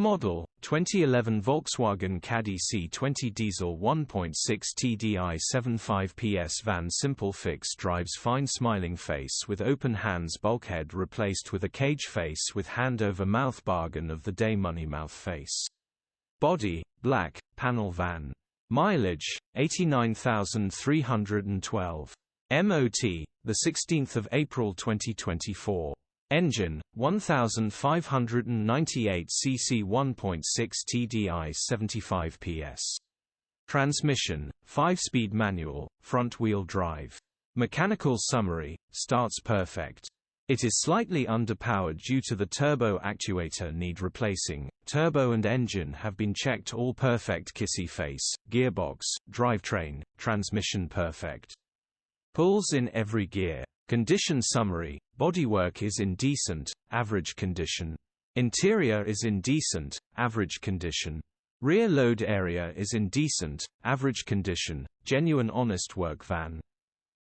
Model, 2011 Volkswagen Caddy C20 Diesel 1.6 TDI 75PS van. Simple fix: drives fine smiling face with open hands, bulkhead replaced with a cage face with hand over mouth. Bargain of the day: money mouth face. Body, black, panel van. Mileage, 89,312. MOT, 16 April 2024. Engine, 1598 cc 1.6 TDI 75 PS. Transmission, 5-speed manual, front-wheel drive. Mechanical summary: starts perfect. It is slightly underpowered due to the turbo actuator need replacing. Turbo and engine have been checked, all perfect. Kissy face, gearbox, drivetrain, transmission perfect. Pulls in every gear. Condition summary: bodywork is in decent, average condition. Interior is in decent, average condition. Rear load area is in decent, average condition. Genuine honest work van.